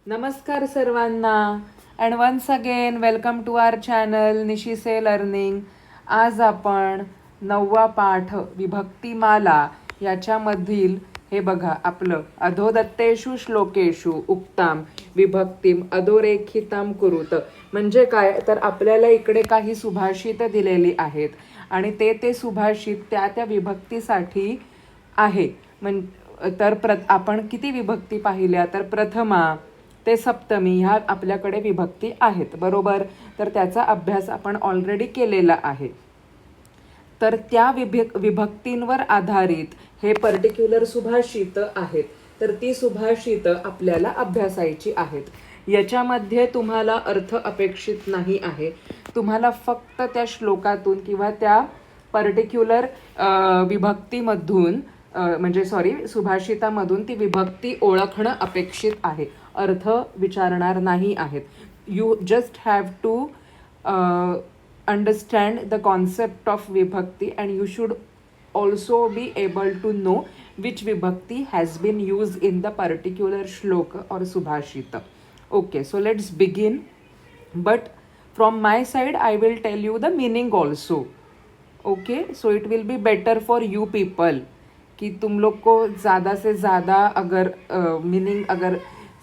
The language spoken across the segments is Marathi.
नमस्कार सर्वांना and once again welcome to our channel निशिसे लर्निंग. आज आपण 9वा पाठ विभक्तिमाला याच्यामधील हे बघा आपलं अधोदत्तेषु श्लोकेषु उक्ताम विभक्तिम अधोरेखिताम कुरुत म्हणजे काय तर आपल्याला इकडे काही सुभाषित दिलेली आहेत आणि ते सुभाषित त्या विभक्तीसाठी आहे. तर आपण किती विभक्ती पाहिल्या तर प्रथमा ते सप्तमी ह्या आपल्याकडे विभक्ती आहेत बरोबर. तर त्याचा अभ्यास आपण ऑलरेडी केलेला आहे. तर त्या विभक्तींवर आधारित हे पर्टिक्युलर सुभाषित आहेत. तर ती सुभाषित आपल्याला अभ्यासायची आहेत. याच्यामध्ये तुम्हाला अर्थ अपेक्षित नाही आहे. तुम्हाला फक्त त्या श्लोकातून किंवा त्या पर्टिक्युलर विभक्तीमधून म्हणजे सुभाषितामधून ती विभक्ती ओळखणं अपेक्षित आहे. अर्थ विचारणार नाही आहेत. You just have to understand the concept of vibhakti and you should also be able to know which vibhakti has been used in the particular shloka or subhashita. Okay, so let's begin. But from my side I will tell you the meaning also. Okay, so it will be better for you people कि तुम लोग को ज़्यादा से ज़्यादा अगर मीनिंग अगर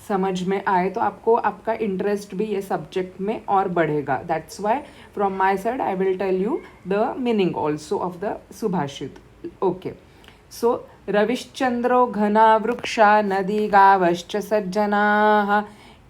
समझ में आए तो आपको आपका इंटरेस्ट भी ये सब्जेक्ट में और बढ़ेगा. That's why from my side I will tell you the meaning also of the सुभाषित. ओके, सो रविश्चंद्रो घना वृक्षा नदी गावश्च सज्जनाः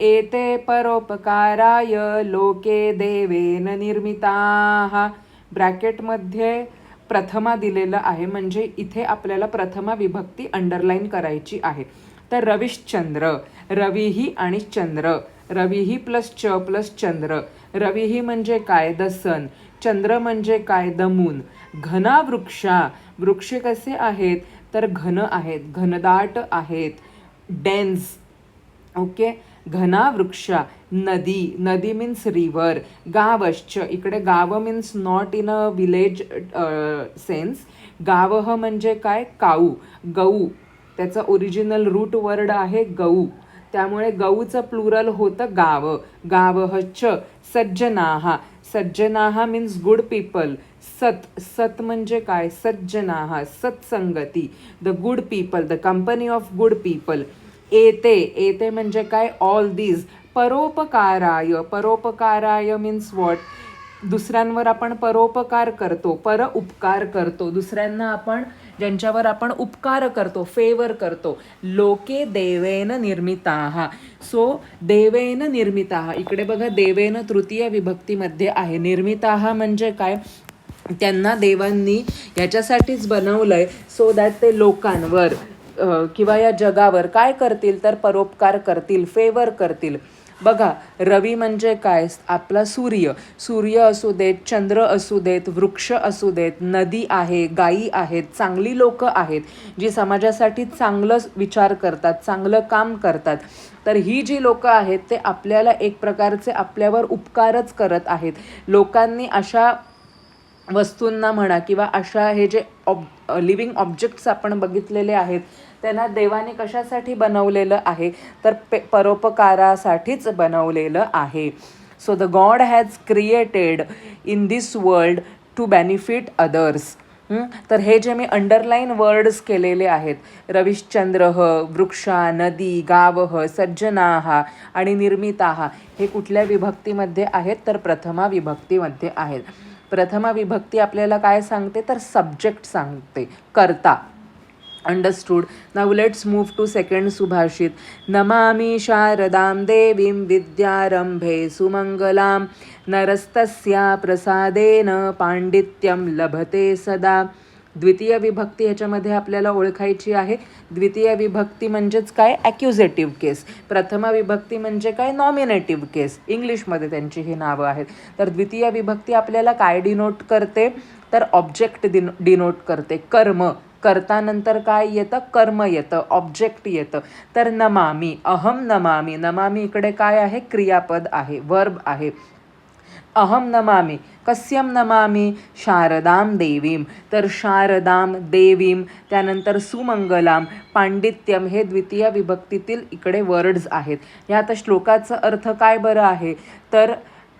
एते परोपकाराय लोके देवेन निर्मिताः. ब्रॅकेटमध्ये प्रथमा दिलेलं आहे म्हणजे इथे आपल्याला प्रथमा विभक्ती अंडरलाईन करायची आहे. तर रविश्चंद्र, रविही आणि चंद्र, रविही प्लस च प्लस चंद्र. रविही म्हणजे काय द सन, चंद्र म्हणजे काय द मून. घना वृक्षा, वृक्ष कसे आहेत तर घन आहेत, घनदाट आहेत, डेन्स. ओके, घना वृक्षा. नदी, नदी मीन्स रिव्हर. गावश्च, इकडे गाव means not in a village sense. गावह म्हणजे काय काऊ, गऊ. त्याचा ओरिजिनल रूट वर्ड आहे गऊ, त्यामुळे गऊचं प्लुरल होतं गाव. गावहच. सज्जनाहा, सज्जनाहा मीन्स गुड पीपल. सत, सत म्हणजे काय सज्जनाहा, सत्संगती, the good people, the company of good people. एते, एते म्हणजे काय ऑल दीज. परोपकाराय, परोपकाराय मीन्स वॉट दुसऱ्यांवर आपण परोपकार करतो, पर उपकार करतो. दुसऱ्यांना आपण ज्यांच्यावर आपण उपकार करतो, फेवर करतो. लोके देवेन निर्मिताः. सो देवेन निर्मिताः, इकडे बघा देवेन तृतीय विभक्तीमध्ये आहे. निर्मिताः म्हणजे काय त्यांना देवांनी याच्यासाठीच बनवलंय सो दॅट ते लोकांवर किंवा या जगावर काय करतील तर परोपकार करतील, फेवर करतील. बघा रवी म्हणजे काय आपला सूर्य, सूर्य असू देत, चंद्र असू देत, वृक्ष असू देत, नदी आहे, गायी आहेत, चांगली लोकं आहेत जी समाजासाठी चांगलं विचार करतात, चांगलं काम करतात. तर ही जी लोकं आहेत ते आपल्याला एक प्रकारचे आपल्यावर उपकारच करत आहेत. लोकांनी अशा वस्तूंना म्हणा किंवा अशा हे जे लिव्हिंग ऑब्जेक्ट्स आपण बघितलेले आहेत त्यांना देवाने कशासाठी बनवलेलं आहे तर परोपकारासाठीच बनवलेलं आहे. So the God has created in this world to benefit others. तर हे जे मी अंडरलाईन वर्ड्स केलेले आहेत रविश्चंद्रः, वृक्षा, नदी, गावः, सज्जनाः आणि निर्मिताः हे कुठल्या विभक्तीमध्ये आहेत तर प्रथमा विभक्तीमध्ये आहेत. प्रथमा विभक्ती आपल्याला काय सांगते तर सब्जेक्ट सांगते, कर्ता. Understood. Now let's move to second सुभाषित. नमामि शारदां देवीं विद्यारंभे सुमंगलां नरस्तस्या प्रसादेन पांडित्यं लभते सदा. द्वितीय विभक्ती ह्याच्यामध्ये आपल्याला ओळखायची आहे. द्वितीय विभक्ती म्हणजेच काय ॲक्युझेटिव्ह केस. प्रथमा विभक्ती म्हणजे काय नॉमिनेटिव्ह केस. इंग्लिशमध्ये त्यांची ही नावं आहेत. तर द्वितीय विभक्ती आपल्याला काय डिनोट करते तर ऑब्जेक्ट डिनोट करते. कर्म, कर्तानंतर काय येतं कर्म येतं, ऑब्जेक्ट येतं. तर नमामी, अहम नमामी, नमामी इकडे काय आहे क्रियापद आहे, वर्ब आहे. अहम नमामि, कस्यम नमामि, शारदाम देवीम. तर शारदाम देवीम, त्यानंतर सुमंगलाम, पांडित्यम, हे द्वितीय विभक्तीतील इकडे वर्ड्स आहेत. ह्या आता श्लोकाचा अर्थ काय बरं आहे, तर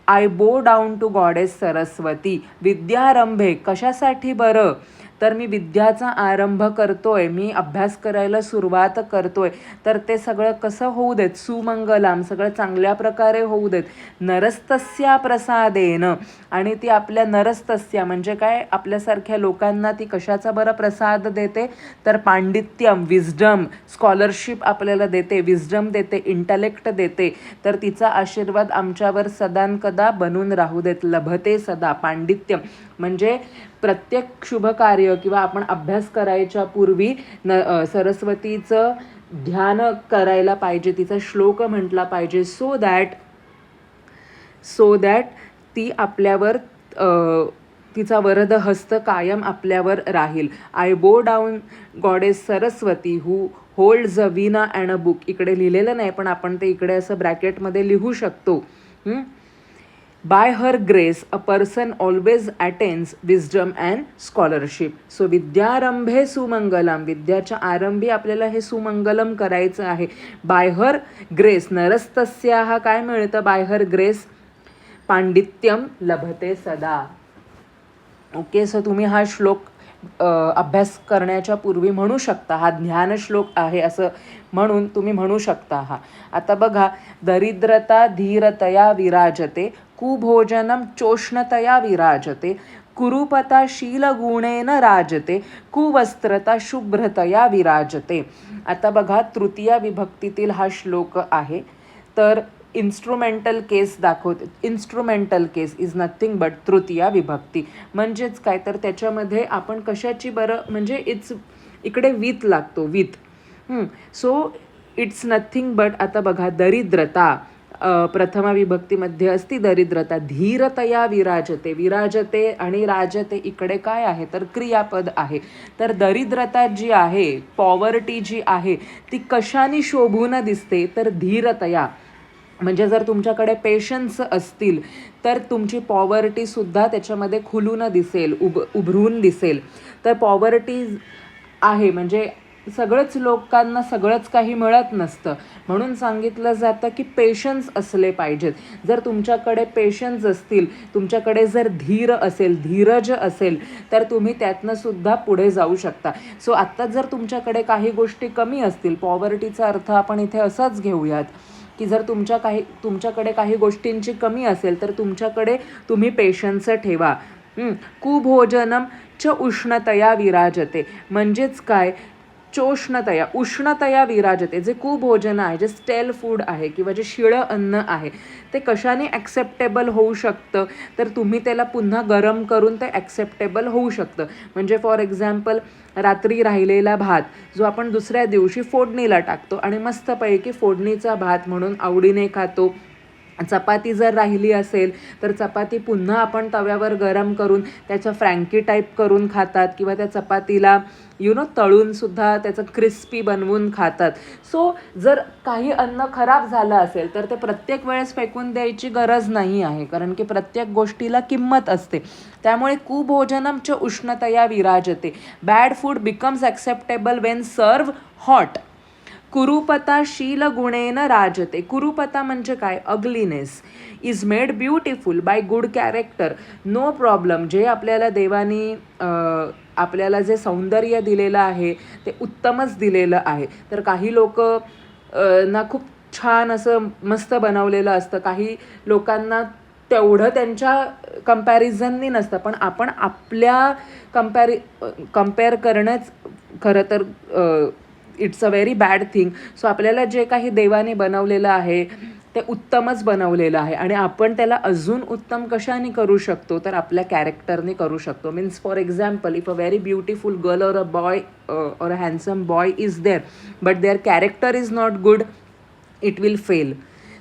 आय बो डाऊन टू गॉडेस सरस्वती, विद्यारंभे, कशासाठी बरं, तर मी विद्याचा आरंभ करतोय, मी अभ्यास करायला सुरुवात करतोय, तर ते सगळं कसं होऊ देत, सुमंगलाम, सगळं चांगल्या प्रकारे होऊ देत, नरस्तस्या प्रसादेन, आणि ती आपल्या नरस्तस्या म्हणजे काय, आपल्यासारख्या लोकांना ती कशाचा बरं प्रसाद देते, तर पांडित्यम, विजडम, स्कॉलरशिप आपल्याला देते, विजडम देते, इंटलेक्ट देते, तर तिचा आशीर्वाद आमच्यावर सदानकदा बनून राहू देत, लभते सदा. पांडित्यम म्हणजे प्रत्येक शुभ कार्य किंवा आपण अभ्यास करायच्या पूर्वी सरस्वतीचं ध्यान करायला पाहिजे, तिचा श्लोक म्हटला पाहिजे, सो दॅट ती आपल्यावर तिचा वरद हस्त कायम आपल्यावर राहील. आय बो down goddess Saraswati who holds a Veena and a book. इकडे लिहिलेलं नाही पण आपण ते इकडे असं ब्रॅकेटमध्ये लिहू शकतो. By her grace, a person always attains wisdom and scholarship. So, विद्यारंभे Sumangalam, विद्याच्या आरंभी आपल्याला हे सुमंगलम करायचं आहे. बाय हर ग्रेस, नरस्तस्याहा काय मिळतं, बाय हर ग्रेस पांडित्यम लभते सदा. ओके, सो तुम्ही हा श्लोक अभ्यास करण्याच्या पूर्वी म्हणू शकता, हा ज्ञान श्लोक आहे असं म्हणून तुम्ही म्हणू शकता हा. आता बघा, दरिद्रता धीरतया विराजते, कुभोजनम चोष्णतया विराजते, कुरुपता शीलगुणेन राजते, कुवस्त्रता शुभ्रतया विराजते. आता बघा, तृतीय विभक्तीतील हा श्लोक आहे. तर इन्स्ट्रुमेंटल केस दाखवते. Instrumental case is nothing but Tritiya विभक्ती. म्हणजेच काय, तर त्याच्यामध्ये आपण कशाची बरं, म्हणजे इकडे विथ लागतो, with. So it's nothing but, आता बघा, दरिद्रता प्रथमा विभक्तीमध्ये असती दरिद्रता, धीरतया विराजते, विराजते आणि राजते इकडे काय आहे, तर क्रियापद आहे. तर दरिद्रता जी आहे, पॉवर्टी जी आहे, ती कशाने शोभून दिसते, तर धीरतया. म्हणजे जर तुमच्याकडे पेशन्स असतील तर तुमची पॉवर्टीसुद्धा त्याच्यामध्ये खुलून दिसेल, उभरून दिसेल. तर पॉवर्टी आहे म्हणजे सगळंच लोकांना सगळंच काही मिळत नसतं, म्हणून सांगितलं जातं की पेशन्स असले पाहिजेत. जर तुमच्याकडे पेशन्स असतील, तुमच्याकडे जर धीर असेल, धीरज असेल, तर तुम्ही त्यातनं सुद्धा पुढे जाऊ शकता. सो आत्ता जर तुमच्याकडे काही गोष्टी कमी असतील, पॉवर्टीचा अर्थ आपण इथे असाच घेऊयात की जर तुमच्याकडे काही गोष्टींची कमी असेल तर तुमच्याकडे तुम्ही पेशन्स ठेवा. कुभोजनम च उष्णतया विराजते, म्हणजेच काय, चोष्णतया, उष्णतया विराजते. जे कुभोजन आहे, जे स्टेल फूड आहे किंवा जे शिळं अन्न आहे, ते कशाने ॲक्सेप्टेबल होऊ शकतं, तर तुम्ही त्याला पुन्हा गरम करून ते ॲक्सेप्टेबल होऊ शकतं. म्हणजे फॉर एक्झाम्पल, रात्री राहिलेला भात जो आपण दुसऱ्या दिवशी फोडणीला टाकतो आणि मस्तपैकी फोडणीचा भात म्हणून आवडीने खातो. चपाती जर राहिली असेल तर चपाती पुन्हा आपण तव्यावर गरम करून त्याचं फ्रँकी टाईप करून खातात किंवा त्या चपातीला तळूनसुद्धा त्याचं क्रिस्पी बनवून खातात. सो जर काही अन्न खराब झालं असेल तर ते प्रत्येक वेळेस फेकून द्यायची गरज नाही आहे, कारण की प्रत्येक गोष्टीला किंमत असते. त्यामुळे कुभोजनम च उष्णतया विराजते. Bad food becomes acceptable when serve hot. कुरुपता शीलगुणेन राजते. कुरुपता म्हणजे काय, ugliness is made beautiful by good character. No problem, जे आपल्याला देवानी आपल्याला जे सौंदर्य दिलेलं आहे ते उत्तमच दिलेलं आहे. तर काही लोक ना खूप छान असं मस्त बनवलेलं असतं, काही लोकांना तेवढं त्यांच्या कम्पॅरिझननी नसतं, पण आपण आपल्या कम्पेअर करणंच खरं तर it's a very bad thing. So आपल्याला जे काही देवाने बनवलेलं आहे ते उत्तमच बनवलेलं आहे आणि आपण त्याला अजून उत्तम कशाने करू शकतो, तर आपल्या कॅरेक्टरने करू शकतो. Means for example, if a very beautiful girl or a boy or a handsome boy is there but their character is not good, it will fail.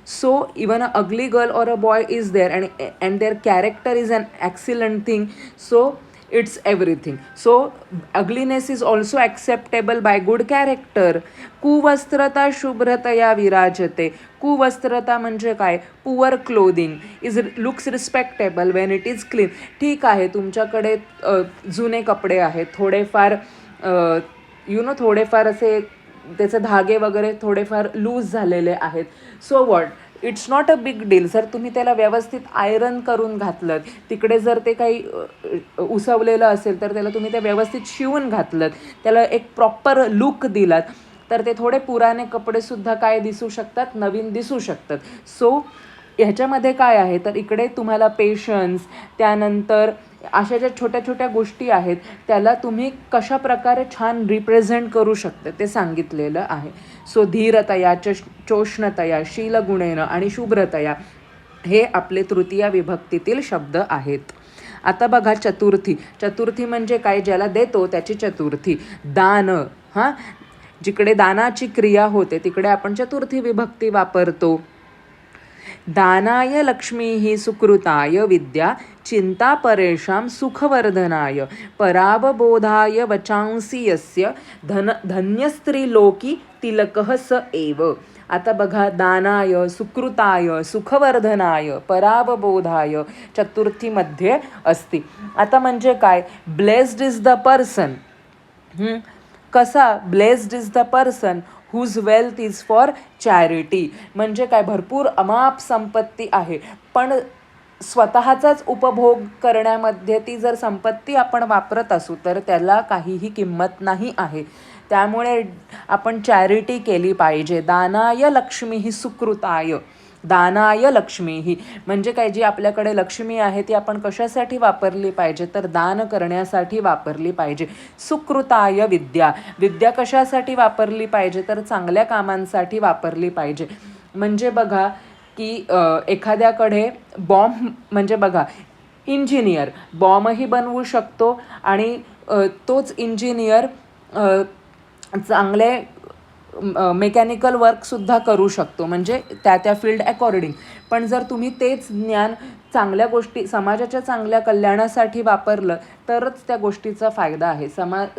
So even a ugly girl or a boy is there and their character is an excellent thing, so it's everything. So ugliness is also acceptable by good character. कुवस्त्रता शुभ्रतया विराजते. कुवस्त्रता म्हणजे काय? Poor clothing is looks respectable when it is clean. ठीक आहे, तुमच्याकडे जुने कपडे आहेत, थोडेफार थोडेफार असे त्याचे धागे वगैरे थोडेफार लूज झालेले आहेत. So what, it's not a big deal. जर तुम्ही त्याला व्यवस्थित आयरन करून घातलं, तिकडे जर ते काही उसवलेलं असेल तर त्याला तुम्ही ते व्यवस्थित शिवून घातलं, त्याला एक प्रॉपर लुक दिलात, तर ते थोडे पुराणे कपडेसुद्धा काय दिसू शकतात? नवीन दिसू शकतात. सो ह्याच्यामध्ये काय आहे तर इकडे तुम्हाला पेशन्स, त्यानंतर अशा ज्या छोट्या छोट्या गोष्टी आहेत त्याला तुम्ही कशा प्रकारे छान रिप्रेझेंट करू शकता ते सांगितलेलं आहे. सो धीरतया, चोष्णतया, शीलगुणेन आणि शुभ्रतया हे आपले तृतीया विभक्तीतील शब्द आहेत. आता बघा चतुर्थी. चतुर्थी म्हणजे काय? ज्याला देतो त्याची चतुर्थी. दान, हां, जिकडे दानाची क्रिया होते तिकडे आपण चतुर्थी विभक्ती वापरतो. दानाय लक्ष्मीः सुकृताय विद्या चिंता परेषां सुखवर्धनाय परावबोधाय वचांसि यस्य धन्यस्त्रीलोकी तिलकः स एव. आता बघा, दानाय, सुकृताय, सुखवर्धनाय, परावबोधाय चतुर्थीमध्ये असते. आता म्हणजे काय? Blessed is the person. कसा? Blessed is the person whose wealth is for charity. म्हणजे काय? भरपूर अमाप संपत्ती आहे, पण स्वतःचाच उपभोग करण्यामध्ये ती जर संपत्ती आपण वापरत असू तर त्याला काहीही किंमत नाही आहे. त्यामुळे आपण चॅरिटी केली पाहिजे. दानाय लक्ष्मीः सुकृताय. दानाय लक्ष्मीः म्हणजे काय? जी आपल्याकडे लक्ष्मी आहे ती आपण कशासाठी वापरली पाहिजे? तर दान करण्यासाठी वापरली पाहिजे. सुकृताय विद्या. विद्या कशासाठी वापरली पाहिजे? तर चांगल्या कामांसाठी वापरली पाहिजे. म्हणजे बघा की एखाद्याकडे बॉम्ब, म्हणजे बघा इंजिनियर बॉम्बही बनवू शकतो आणि तोच इंजिनियर चांगले मेकॅनिकल वर्कसुद्धा करू शकतो, म्हणजे त्या फील्ड अकॉर्डिंग. पण जर तुम्ही तेच ज्ञान चांगल्या गोष्टी, समाजाच्या चांगल्या कल्याणासाठी वापरलं तरच त्या गोष्टीचा फायदा आहे.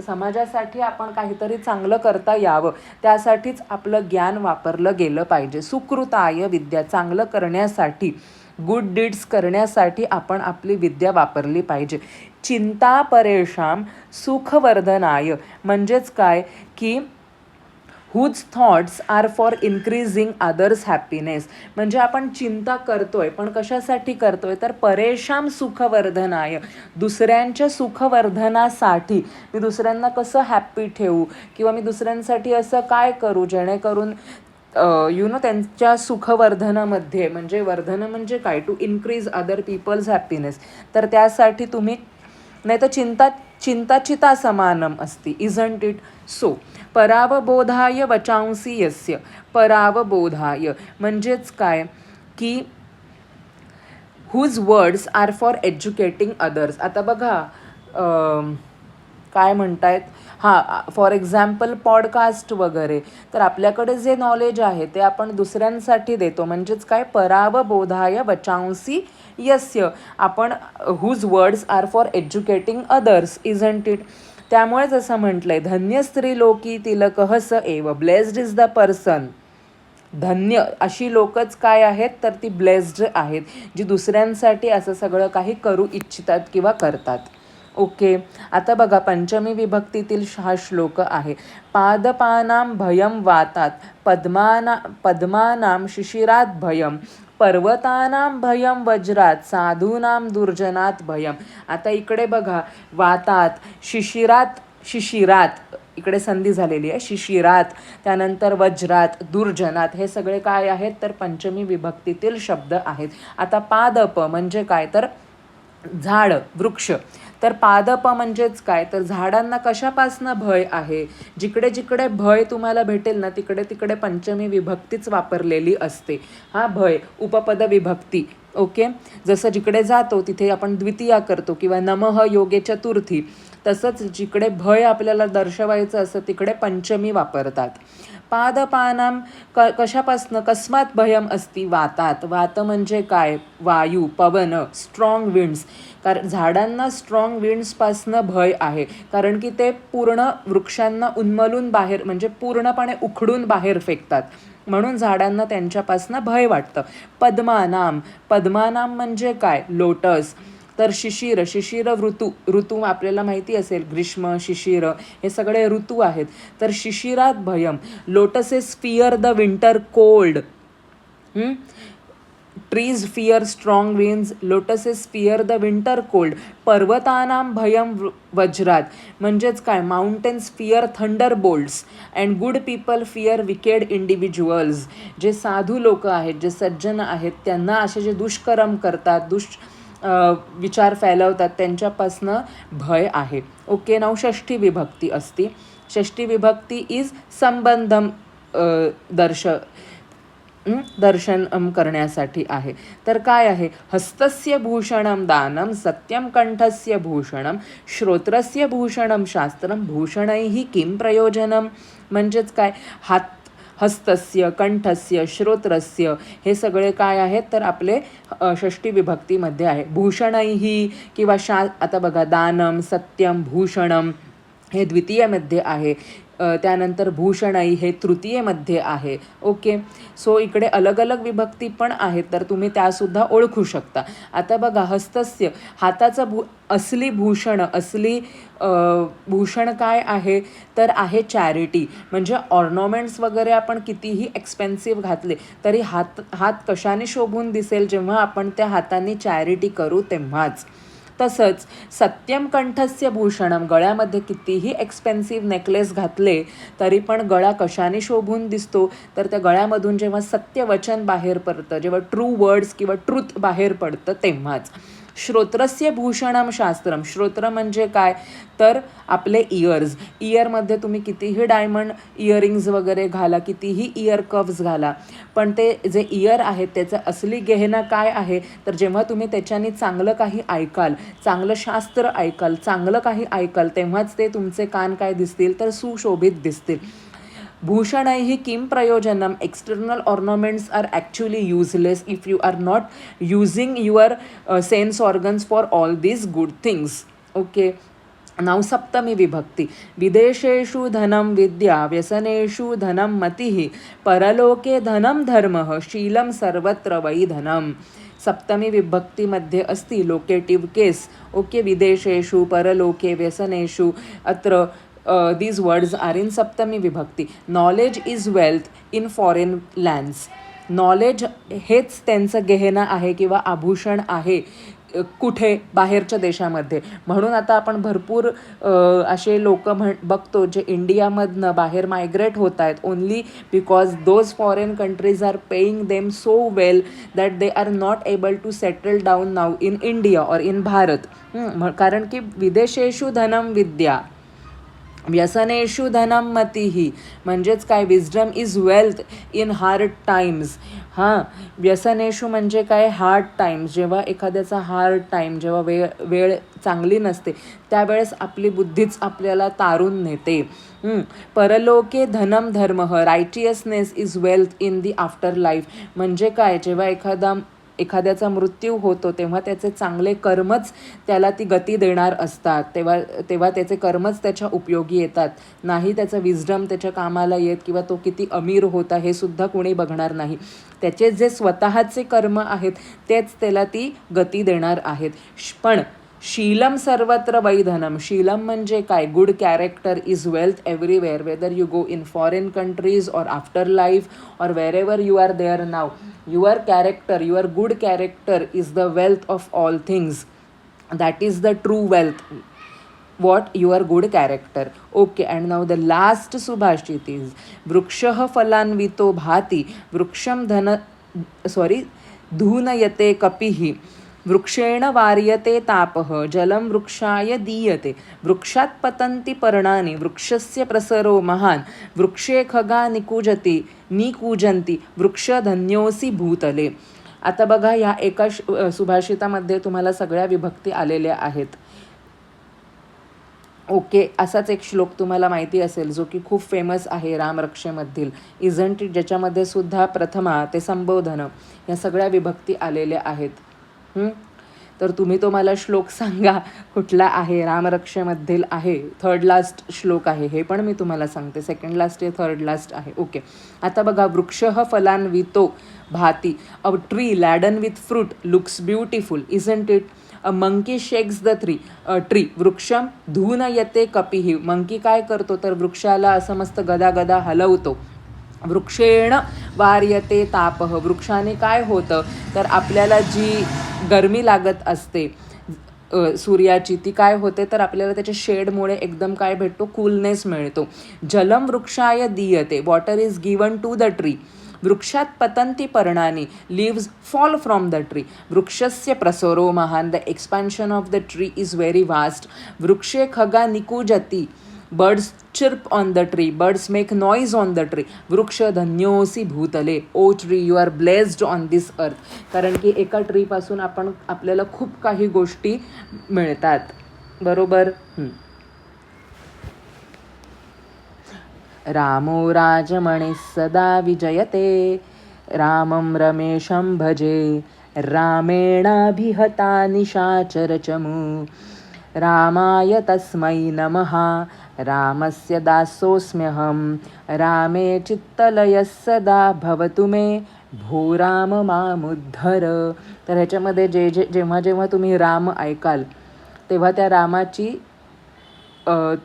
समाजासाठी आपण काहीतरी चांगलं करता यावं, त्यासाठीच आपलं ज्ञान वापरलं गेलं पाहिजे. सुकृताय विद्या, चांगलं करण्यासाठी, गुड डीड्स करण्यासाठी आपण आपली विद्या वापरली पाहिजे. चिंता परेषां सुखवर्धनाय म्हणजेच काय की whose thoughts are for increasing others happiness. म्हणजे आपण चिंता करतोय, पण कशासाठी करतोय? तर परेशान सुखवर्धनाय, दुसऱ्यांच्या सुखवर्धनासाठी. मी दुसऱ्यांना कसं हॅप्पी ठेवू, किंवा मी दुसऱ्यांसाठी असं काय करू जेणेकरून त्यांच्या सुखवर्धनामध्ये, म्हणजे वर्धन म्हणजे काय? To increase other peoples happiness. तर त्यासाठी तुम्ही, नाही तर चिंता समानम अस्ति, इजंट इट सो. परावबोधाय वचांसि यस्य. परावबोधाय म्हणजेच काय की whose words are for educating others. आता बघा काय म्हणतायत, हां, फॉर एक्झाम्पल पॉडकास्ट वगैरे. तर आपल्याकडे जे नॉलेज आहे ते आपण दुसऱ्यांसाठी देतो, म्हणजेच काय? परावबोधाय वचांसि यस्य. आपण whose words are for educating others, isn't it. त्यामुळेच असं म्हटलंय, धन्य स्त्रीलोकी तिलकः स एव. Blessed is the person. धन्य अशी लोकच काय आहेत? तर ती ब्लेस्ड आहेत, जी दुसऱ्यांसाठी असं सगळं काही करू इच्छितात किंवा करतात. ओके, आता बघा पंचमी विभक्तीतील हा श्लोक आहे. पादपानां भयं वातात, पद्मानां शिशिरात भयं, पर्वतानां भयं वज्रात, साधूनां दुर्जनात भयं. आता इकडे बघा, वातात, शिशिरात इकडे संधी झालेली आहे, शिशिरात, त्यानंतर वज्रात, दुर्जनात, हे सगळे काय आहेत? तर पंचमी विभक्तीतील शब्द आहेत. आता पादप म्हणजे काय? तर झाड, वृक्ष. तर पादप म्हणजेच काय? तर झाडांना कशापासनं भय आहे? जिकडे जिकडे भय तुम्हाला भेटेल ना तिकडे तिकडे पंचमी विभक्तीच वापरलेली असते. हा भय, उपपद विभक्ती. ओके, जसं जिकडे जातो तिथे आपण द्वितीया करतो, किंवा नमः योगे चतुर्थी. तसंच जिकडे भय आपल्याला दर्शवायचं असं तिकडे पंचमी वापरतात. पादपानां कशापासनं, कस्मात भयम असती, वातात. वात म्हणजे काय, वायू, पवन, स्ट्रॉंग विंड्स. कारण झाडांना स्ट्रॉंग विंड्सपासनं भय आहे, कारण की ते पूर्ण वृक्षांना उन्मलून बाहेर, म्हणजे पूर्णपणे उखडून बाहेर फेकतात, म्हणून झाडांना त्यांच्यापासनं भय वाटतं. पद्मानाम, पद्मानाम म्हणजे काय, लोटस. तर शिशिर, शिशिर ऋतू, ऋतू आपल्याला माहिती असेल, ग्रीष्म, शिशिर हे सगळे ऋतू आहेत. तर शिशिरात भयम. Lotuses fear the winter cold. Trees fear strong winds, lotuses fear the winter cold. पर्वतानाम भयम वज्रात, म्हणजेच काय, mountains fear thunderbolts and good people fear wicked individuals. जे साधू लोक आहेत, जे सज्जन आहेत, त्यांना असे जे दुष्कर्म करतात, विचार फैलवतात, त्यांच्यापासनं भय आहे. ओके, नाव षष्ठी विभक्ती असती. षष्ठी विभक्ती इज संबंधम दर्शन करण्यासाठी आहे. तर काय आहे, हस्तस्य भूषणम दानम, सत्यम कंठस्य भूषणम, श्रोत्रस्य भूषणम शास्त्रम, भूषणैहि किं प्रयोजनम. म्हणजेच काय, हस्तस्य, कंठस्य, श्रोत्रस्य हे सगळे काय आहेत, तर आपले षष्ठी विभक्तीमध्ये आहे. भूषणैहि किंवा आता बघा, दानम, सत्यम, भूषणम हे द्वितीयमध्ये आहे. त्यानंतर भूषणई हे तृतीयमध्ये आहे. ओके, सो इकडे अलग अलग विभक्ती पण आहेत, तर तुम्ही त्यासुद्धा ओळखू शकता. आता बघा, हस्तस्य, हाताचं असली भूषण, असली भूषण काय आहे, तर आहे चॅरिटी. म्हणजे ऑर्नामेंट्स वगैरे आपण कितीही एक्सपेन्सिव्ह घातले तरी हात कशाने शोभून दिसेल, जेव्हा आपण त्या हाताने चॅरिटी करू तेव्हाच. तसंच सत्यम कंठस्य भूषणम, गळ्यामध्ये कितीही एक्सपेन्सिव्ह नेकलेस घातले तरी पण गळा कशाने शोभून दिसतो, तर त्या गळ्यामधून जेव्हा सत्यवचन बाहेर पडतं, जेव्हा ट्रू वर्ड्स किंवा ट्रूथ बाहेर पडतं तेव्हाच. श्रोत्रस्य भूषणम शास्त्रम, श्रोत्र म्हणजे काय, तर आपले इयर्स. इयरमध्ये तुम्ही कितीही डायमंड इयरिंग्ज वगैरे घाला, कितीही इयर कव्स घाला, पण ते जे इयर आहेत त्याचं असली गहना काय आहे, तर जेव्हा तुम्ही त्याच्याने चांगलं काही ऐकाल, चांगलं शास्त्र ऐकाल, चांगलं काही ऐकाल, तेव्हाच ते तुमचे कान काय दिसतील, तर सुशोभित दिसतील. भूषणैहि किं प्रयोजनम, external ornaments are actually useless if you are not using your sense organs for all these good things. Okay, now सप्तमी विभक्ती. विदेशेषु धनं विद्या, व्यसनेषु धनं मतिः, परलोके धनं धर्मः, शीलं सर्वत्र वै धनम. सप्तमी विभक्तीमध्ये असती लोकेटिव्ह केस. ओके, विदेशेषु, परलोके, व्यसनेषु. अत्र these words are in सप्तमी विभक्ती. Knowledge is wealth in foreign lands. Knowledge हेच त्यांचं गहना आहे किंवा आभूषण आहे कुठे, बाहेरच्या देशामध्ये. म्हणून आता आपण भरपूर असे लोक बघतो जे इंडियामधनं बाहेर मायग्रेट होत आहेत, only because those foreign countries are paying them so well that they are not able to settle down now in India और इन भारत. कारण की विदेशेषु धनम विद्या, व्यसनेषु धनं मतिः, म्हणजेच काय, wisdom is wealth in hard times. व्यसनेषु म्हणजे काय, हार्ड टाइम्स. जेव्हा एखाद्याचा हार्ड टाइम, जेव्हा वेळ चांगली नसते, त्यावेळेस आपली बुद्धीच आपल्याला तारून नेते. परलोके धनम धर्मः, righteousness is wealth in the afterlife. म्हणजे काय, जेव्हा एखाद्याचा मृत्यू होतो तेव्हा त्याचे चांगले कर्मच त्याला ती गती देणार असतात. तेव्हा त्याचे कर्मच त्याच्या उपयोगी येतात. नाही त्याचं विजडम त्याच्या कामाला येत, किंवा तो किती अमीर होता हे सुद्धा कोणी बघणार नाही. त्याचे जे स्वतःचे कर्म आहेत तेच त्याला ती गती देणार आहेत. पण शीलम सर्वत्र वै धनम, शीलम म्हणजे काय, good character is wealth everywhere, whether you go in foreign countries or afterlife or wherever you are there now. Your character, your good character is the wealth of all things. That is the true wealth. what your good character. Okay, and now the last subhashit is वृक्षः फलान्वितो भाति, वृक्षं धूनयते कपिः, वृक्षेण वार्यते तापः, जलं वृक्षाय दीयते, वृक्षात् पतन्ति पर्णानि, वृक्षस्य प्रसरो महान्, वृक्षे खगा निकूजन्ति, वृक्षधन्योऽसि भूतले. आता बघा, ह्या एका सुभाषितामध्ये तुम्हाला सगळ्या विभक्ती आलेल्या आहेत. ओके, असाच एक श्लोक तुम्हाला माहिती असेल जो की खूप फेमस आहे रामरक्षेमधील, इझंट इट, ज्याच्यामध्ये सुद्धा प्रथमा ते संबोधन या सगळ्या विभक्ती आलेल्या आहेत. तर तुम्ही तो मला श्लोक सांगा कुठला आहे, रामरक्षेमधील आहे, थर्ड लास्ट श्लोक आहे हे पण मी तुम्हाला सांगते, सेकंड लास्ट आहे, थर्ड लास्ट आहे. ओके, आता बघा, वृक्षः फलान्वितो भाती, a tree laden with fruit looks beautiful, isn't it. A monkey shakes the tree, वृक्षम धून येते कपिही, मंकी काय करतो तर वृक्षाला असं मस्त गदा गदा हलवतो. वृक्षेण वार्यते तापः, वृक्षाने काय होतं तर आपल्याला जी गरमी लागत असते सूर्याची, ती काय होते तर आपल्याला त्याच्या शेडमुळे एकदम काय भेटतो, कूलनेस मिळतो. जलम वृक्षाय दीयते, water is given to the tree. वृक्षात पतंती पर्णानी, leaves fall from the tree. वृक्षस्य प्रसरो महान, the expansion of the tree is very vast. वृक्षे खगा निकुजती, birds chirp on the tree, birds make noise on the tree. वृक्ष धन्योसी भूतले, O tree you are blessed on this earth. कारण की एका ट्रीपासून आपल्याला खूप काही गोष्टी मिळतात, बरोबर. रामो राजमणिः सदा विजयते, रामं रमेशं भजे, रामेणाभिहता निशाचरचमू. रामाय तस्मै नमः, रामस्य दासोऽस्म्यहं, रामे चित्तलयः सदा भवतु मे, भो राम मामुद्धर. तर ह्याच्यामध्ये जेव्हा जेव्हा तुम्ही राम ऐकाल तेव्हा त्या रामाची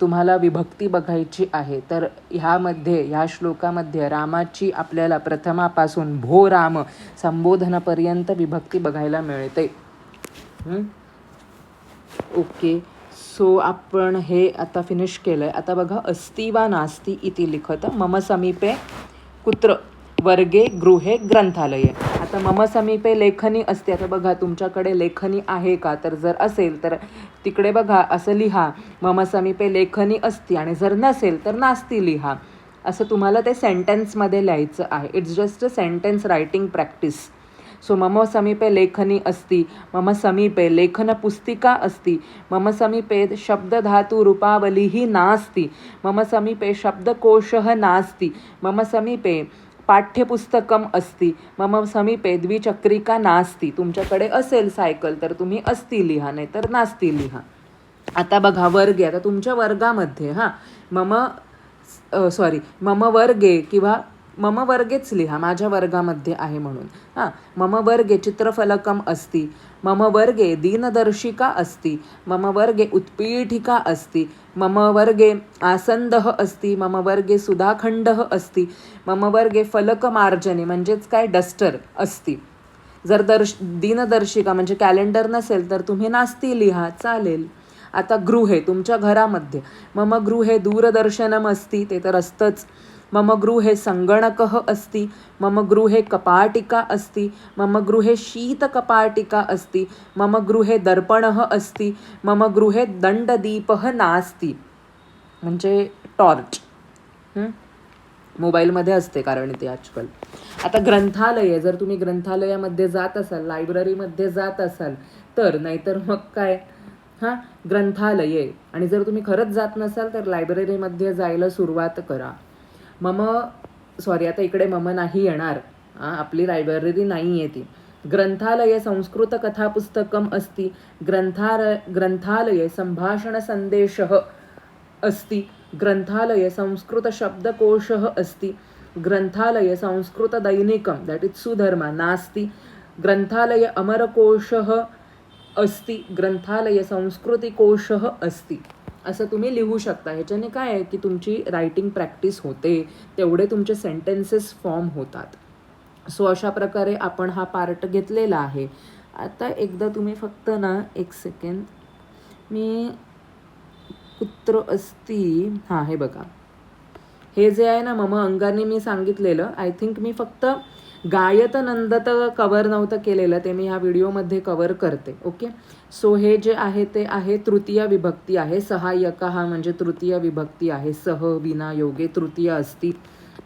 तुम्हाला विभक्ती बघायची आहे. तर ह्या श्लोकामध्ये रामाची आपल्याला प्रथमापासून भो राम संबोधनापर्यंत विभक्ती बघायला मिळते. ओके, सो आपण हे आता फिनिश केलं आहे. आता बघा, अस्ति वा नास्ति इति लिखत मम समीपे कुत्र वर्गे गृहे ग्रंथालये. आता मम समीपे लेखनी असते. आता बघा, तुमच्याकडे लेखनी आहे का, तर जर असेल तर तिकडे बघा असं लिहा, मम समीपे लेखनी असती, आणि जर नसेल तर नास्ती लिहा. असं तुम्हाला ते सेंटेन्समध्ये लिहायचं आहे. It's just a sentence writing practice. So मम समीपे लेखनी अस्ति, मम समीपे लेखनपुस्तिका अस्ति, मम समीपे शब्दधातुरूपावलिः नास्ति, मम समीपे शब्दकोशः नास्ति, मम समीपे पाठ्यपुस्तकम अस्ति, मम समीपे द्विचक्रिका नास्ति. तुमच्याकडे असेल सायकल तर तुम्ही अस्ति लिहा, नाही तर नास्ति लिहा. आता बघा, वर्गे, आता तुमच्या वर्गामध्ये मम वर्गे किंवा मम वर्गेच लिहा, माझ्या वर्गामध्ये आहे म्हणून. मम वर्गे चित्रफलकम अस्ति, मम वर्गे दीनदर्शिका अस्ति, मम वर्गे उत्पीठिका अस्ति, मम वर्गे आसन्दः अस्ति, मम वर्गे सुधाखंडः अस्ति, मम वर्गे फलकमार्जनी म्हणजेच काय, डस्टर अस्ति. जर दीनदर्शिका म्हणजे कॅलेंडर नसेल तर तुम्ही नास्ती लिहा, चालेल. आता गृहे, तुमच्या घरामध्ये, मम गृहे दूरदर्शनम अस्ति, ते तर असतंच. मम गृहे सङ्गणकः अस्ति, मम गृहे कपाटिका अस्ति, मम गृहे शीतकपाटिका अस्ति, मम गृहे दर्पणः अस्ति, मम गृहे दंडदीपः नास्ति. म्हणजे टॉर्च मोबाईलमध्ये असते कारण ते आजकाल. आता ग्रंथालय, जर तुम्ही ग्रंथालयामध्ये जात असाल, लायब्ररीमध्ये जात असाल तर, नाहीतर मग काय, ग्रंथालये. आणि जर तुम्ही खरंच जात नसाल तर लायब्ररीमध्ये जायला सुरुवात करा. आता इकडे मम नाही येणार, आपली लायब्ररी नाही आहे ती. ग्रंथालये संस्कृत कथापुस्तकम अस्ति, ग्रंथालये संभाषण संदेशः अस्ति, ग्रंथालये संस्कृत शब्दकोशः अस्ति, ग्रंथालये संस्कृत दैनिकम दॅट इज सुधर्मा नास्ति, ग्रंथालये अमरकोशः अस्ति, ग्रंथालये संस्कृतिकोशः अस्ति. असं तुम्ही लिहू शकता. ह्याच्याने काय आहे की तुमची रायटिंग प्रॅक्टिस होते, तेवढे तुमचे सेंटेन्सेस फॉर्म होतात. सो अशा प्रकारे आपण हा पार्ट घेतलेला आहे. आता एकदा तुम्ही फक्त ना एक सेकंड, मी कुत्र अस्ति, हे बघा, हे जे आहे ना मम अंगाने मी सांगितलेलं, आय थिंक मी फक्त गायत नंदत कवर नव्हतं केलेलं, ते मी ह्या व्हिडिओमध्ये कवर करते. ओके, सो हे जे आहे ते आहे तृतीय विभक्ती आहे. सहाय्यक हा म्हणजे तृतीय विभक्ती आहे. सह विना योगे तृतीय असती.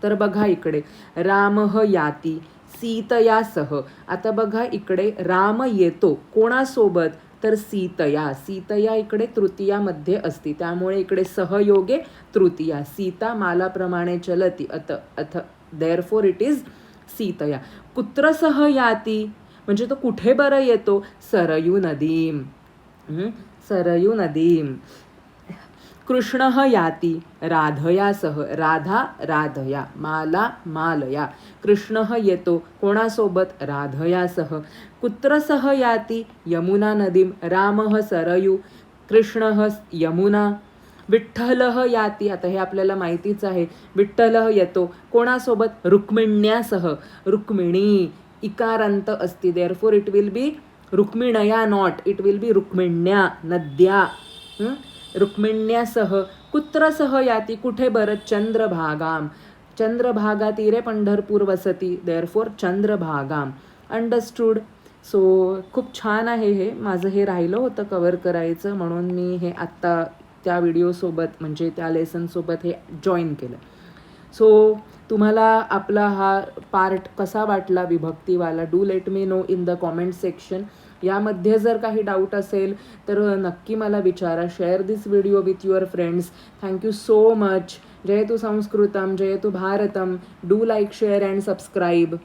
तर बघा इकडे, रामः याती सीतया सह. आता बघा इकडे राम येतो कोणासोबत तर सीतया, सीतया इकडे तृतीयामध्ये असती, त्यामुळे इकडे सहयोगे तृतीया. सीता मालाप्रमाणे चलती अथ देअरफॉर इट इज सीतया. कुत्र सह याती म्हणजे तो कुठे बरं येतो? सरयू नदीम. सरयू नदीम. कृष्ण याती राधया सह, राधा राधया, माला मालया. कृष्ण येतो कोणासोबत? राधयासह. कुत्र सह याती? यमुना नदीम. राम सरयू, कृष्ण यमुना. विठ्ठल याती, आता हे आपल्याला माहितीच आहे. विठ्ठल येतो कोणासोबत? रुक्मिण्यासह. रुक्मिणी इकारांत असती, देअरफॉर इट विल बी रुक्मिणया, नॉट, इट विल बी रुक्मिण्या, नद्या. रुक्मिण्यासह. कुत्र सह याती, कुठे बरं? चंद्रभागाम. चंद्रभागा तीरे पंढरपूर वसती, देअरफॉर चंद्रभागाम. अंडरस्टूड. सो खूप छान आहे हे. माझं हे राहिलं होतं कवर करायचं, म्हणून मी हे आत्ता त्या व्हिडिओसोबत म्हणजे त्या लेसनसोबत हे जॉईन केलं. सो तुम्हाला आपला हा पार्ट कसा वाटला विभक्तीवाला? Do let me know in the comment section. यामध्ये जर काही डाऊट असेल तर नक्की मला विचारा. Share this video with your friends. Thank you so much. जयतु संस्कृतम, जयतु भारतम. Do like, share and subscribe.